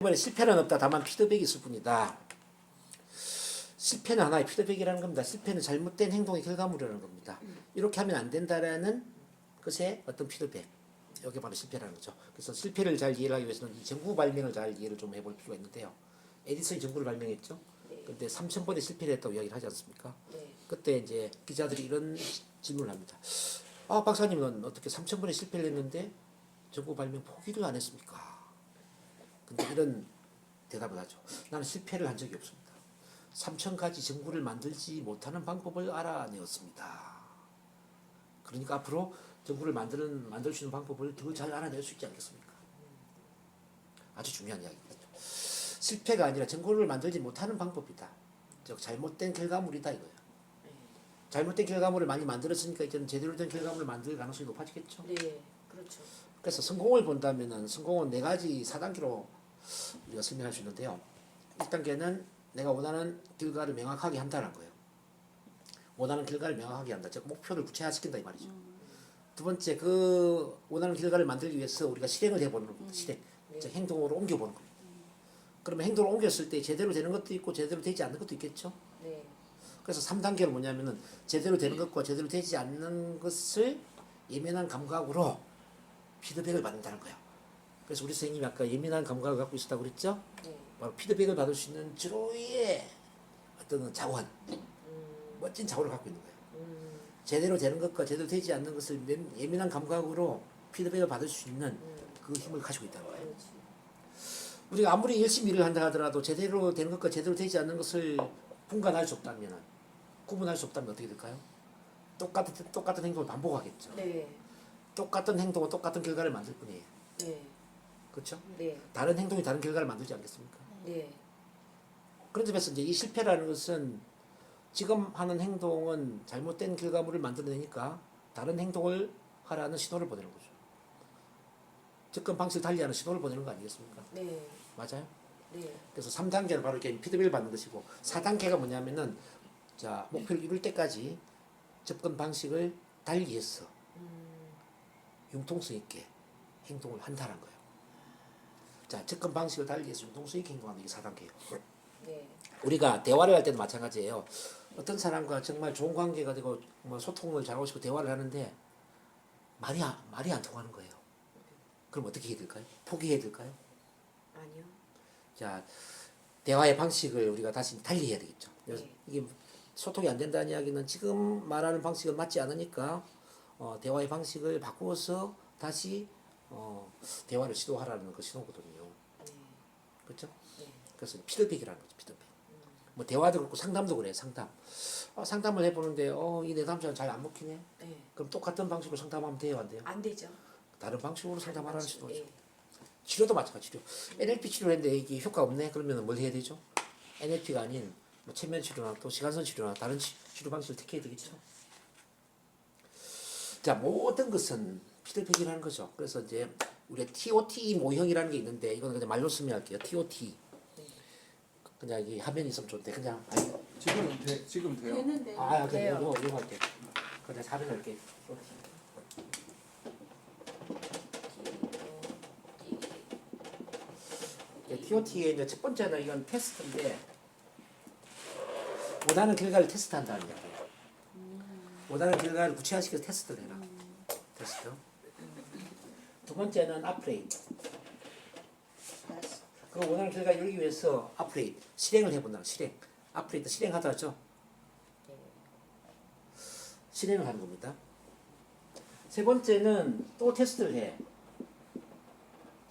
이번에 실패는 없다. 다만 피드백이 있을 뿐이다. 실패는 하나의 피드백이라는 겁니다. 실패는 잘못된 행동의 결과물이라는 겁니다. 이렇게 하면 안 된다라는 것의 어떤 피드백. 이게 바로 실패라는 거죠. 그래서 실패를 잘 이해하기 위해서는 이 전구 발명을 잘 이해를 좀 해볼 필요가 있는데요. 에디슨이 전구를 발명했죠. 근데 3,000번의 실패를 했다고 이야기를 하지 않습니까? 그때 이제 기자들이 이런 질문을 합니다. 아, 박사님은 어떻게 3,000번의 실패를 했는데 전구 발명 포기를 안 했습니까? 근데 이런 대답을 하죠. 나는 실패를 한 적이 없습니다. 3,000가지 전구를 만들지 못하는 방법을 알아내었습니다. 그러니까 앞으로 전구를 만들 수 있는 방법을 더 잘 알아낼 수 있지 않겠습니까? 아주 중요한 이야기입니다. 실패가 아니라 전구를 만들지 못하는 방법이다. 즉 잘못된 결과물이다 이거예요. 잘못된 결과물을 많이 만들었으니까 이제는 제대로 된 결과물을 만들 가능성이 높아지겠죠. 네, 그렇죠. 그래서 성공을 본다면은 성공은 4가지 4단계로 우리가 설명할 수 있는데요. 1단계는 내가 원하는 결과를 명확하게 한다는 거예요. 원하는 결과를 명확하게 한다. 즉 목표를 구체화시킨다 이 말이죠. 두 번째, 그 원하는 결과를 만들기 위해서 우리가 실행을 해보는 겁니다. 실행. 즉 행동으로 옮겨보는 겁니다. 그러면 행동을 옮겼을 때 제대로 되는 것도 있고 제대로 되지 않는 것도 있겠죠. 네. 그래서 3단계는 뭐냐면은 제대로 되는 것과 제대로 되지 않는 것을 예민한 감각으로 피드백을 받는다는 거예요. 그래서 우리 선생님이 아까 예민한 감각을 갖고 있었다고 그랬죠? 네. 바로 피드백을 받을 수 있는 주로의 어떤 자원, 멋진 자원을 갖고 있는 거예요. 제대로 되는 것과 제대로 되지 않는 것을 예민한 감각으로 피드백을 받을 수 있는 그 힘을 가지고 있다는 거예요. 그렇지. 우리가 아무리 열심히 일을 한다 하더라도 제대로 되는 것과 제대로 되지 않는 것을 분간할 수 없다면, 구분할 수 없다면 어떻게 될까요? 똑같은 행동을 반복하겠죠. 네. 똑같은 행동은 똑같은 결과를 만들 뿐이에요. 네. 그렇죠? 네. 다른 행동이 다른 결과를 만들지 않겠습니까? 네. 그런 점에서 이제 이 실패라는 것은 지금 하는 행동은 잘못된 결과물을 만들어내니까 다른 행동을 하라는 신호를 보내는 거죠. 접근 방식을 달리하는 신호를 보내는 거 아니겠습니까? 네. 맞아요? 네. 그래서 3단계는 바로 이렇게 피드백을 받는 것이고 4단계가 뭐냐면은 자 목표를 이룰 때까지 접근 방식을 달리해서 융통성 있게 행동을 한다는 거예요. 자 접근 방식을 달리해서 융통성 있게 행동하는 게 4단계예요. 네. 우리가 대화를 할 때도 마찬가지예요. 어떤 사람과 정말 좋은 관계가 되고 뭐 소통을 잘하고 싶고 대화를 하는데 말이 안 통하는 거예요. 그럼 어떻게 해야 될까요? 포기해야 될까요? 아니요. 자, 대화의 방식을 우리가 다시 달리해야 되겠죠. 네. 이게 소통이 안 된다는 이야기는 지금 말하는 방식은 맞지 않으니까 대화의 방식을 바꾸어서 다시 대화를 시도하라는 그 신호거든요. 네. 그렇죠? 네. 그래서 피드백이라는 거죠. 피드백. 뭐 대화도 그렇고 상담도 그래요. 상담. 상담을 해보는데 이 내담자는 잘 안 먹히네. 네. 그럼 똑같은 방식으로 상담하면 돼요, 안 돼요? 안 되죠. 다른 방식으로 상담하라는 신호죠. 네. 치료도 마찬가지. 치료. NLP 치료했는데 이게 효과 없네. 그러면 뭘 해야 되죠? NLP가 아닌 뭐 체면 치료나 또 시간선 치료나 다른 치료 방식을 택해야 되겠죠. 자, 모든 것은 피드백이라는 거죠. 그래서 이제 우리가 TOT 모형이라는 게 있는데 이거는 그냥 말로 설명할게요. TOT. 그냥 이 화면이 있으면 좋은데 그냥 지금 돼요. 되는데. 그냥 돼요. 이거 할게. 그냥 화면 할게. TOT의 이제 첫 번째는 이건 테스트인데 원하는 결과를 테스트한다는 이야기예요. 원하는 결과를 구체화시켜서 테스트를 해라. 테스트. 두 번째는 아프레이트. 그 원하는 결과를 이루기 위해서 아프레이트 실행을 해본다. 실행. 아프레이트 실행하다 하죠. 실행을 하는 겁니다. 세 번째는 또 테스트를 해.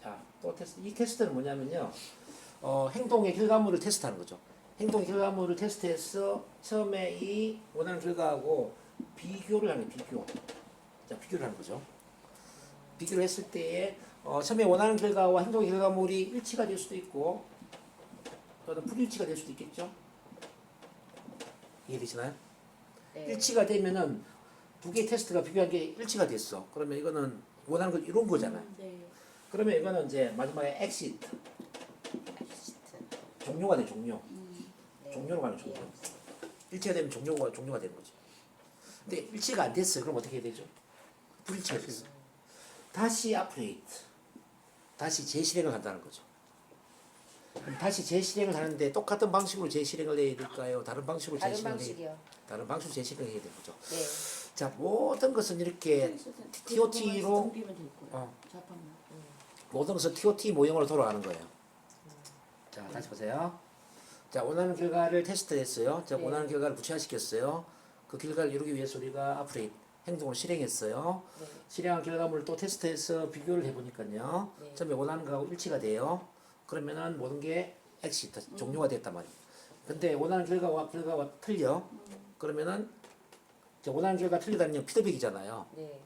자, 또 테스트. 이 테스트는 뭐냐면요. 행동의 결과물을 테스트하는 거죠. 행동의 결과물을 테스트해서 처음에 이 원하는 결과하고 비교를 하는 비교. 자, 비교를 하는 거죠. 비교를 했을 때에 처음에 원하는 결과와 행동의 결과물이 일치가 될 수도 있고 또는 불일치가 될 수도 있겠죠. 이해되시나요? 네. 일치가 되면은 두 개의 테스트가 비교한 게 일치가 됐어. 그러면 이거는 원하는 걸 이룬 거잖아요. 네. 그러면 이거는 이제 마지막에 엑시트 종료가 돼. 종료. 네. 종료로 가는 종료. 일치가 되면 종료가 되는 거죠. 근데 일치가 안 됐어요. 그럼 어떻게 해야 되죠? 불일치가 됐어. 다시 아프레이트. 다시 재실행을 한다는 거죠. 그럼 다시 재실행을 하는데 똑같은 방식으로 재실행을 해야 될까요? 다른 방식으로 다른 재실행을 해야 방식이요. 다른 방식으로 재실행을 해야 되는 거죠. 네. 자, 모든 것은 이렇게 TOT로 넘기면 될 거예요. 어, 자판만. 모든 것은 TOT 모형으로 돌아가는 거예요. 자, 다시 보세요. 자, 원하는 결과를 테스트했어요. 자, 네. 원하는 결과를 구체화시켰어요. 그 결과를 이루기 위해서 우리가 앞으로 행동을 실행했어요. 네. 실행한 결과물을 또 테스트해서 비교를 해보니까요. 네. 처음에 원하는 거하고 일치가 돼요. 그러면은 모든 게 엑시트 종료가 됐단 말이에요. 근데 원하는 결과와 틀려. 그러면은 이제 원하는 결과 틀리다는 건 피드백이잖아요. 네.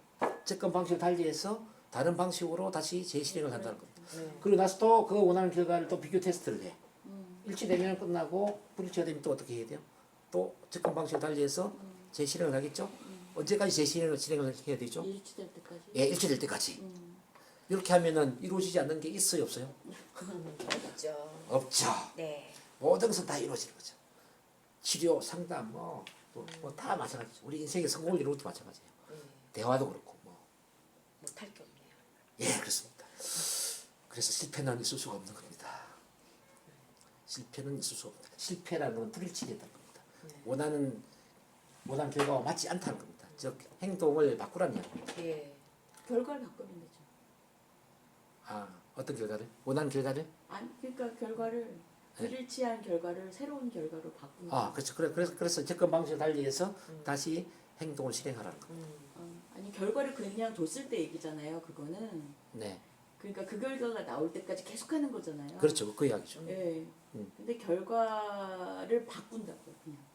접근 방식을 달리해서 다른 방식으로 다시 재실행을 한다는 겁니다. 네. 그리고 나서 또 그 원하는 결과를 또 비교 테스트를 해. 일치되면 끝나고 불일치가 되면 또 어떻게 해야 돼요? 또 접근 방식을 달리해서 재실행을 하겠죠? 언제까지 재실행을 해야 되죠? 일치될 때까지. 예, 일치될 때까지. 이렇게 하면은 이루어지지 않는 게 있어요, 없어요? 있죠. 없죠. 네. 모든 것은 다 이루어지는 거죠. 치료, 상담, 뭐 다 마찬가지죠. 우리 인생의 성공을 이루는 것도 마찬가지예요. 대화도 그렇고 뭐. 못할 게 없네요. 예, 그렇습니다. 그래서 실패는 있을 수가 없는 겁니다. 실패는 있을 수가 없다. 실패라는 건 불일치됐다는 겁니다. 원하는 결과와 맞지 않다는 겁니다. 즉 행동을 바꾸라는 이야기입니다. 예. 결과를 바꾸면 되죠. 아, 어떤 결과를? 원하는 결과를? 아니 그러니까 결과를 불일치한 결과를 새로운 결과로 바꾸는. 아, 그렇죠. 그래서 접근 방식을 달리해서 다시 행동을 실행하라는 겁니다. 아니 결과를 그냥 뒀을 때 얘기잖아요. 그거는. 네, 그러니까 그 결과가 나올 때까지 계속하는 거잖아요. 그렇죠. 그 이야기죠. 예. 근데 결과를 바꾼다고 그냥.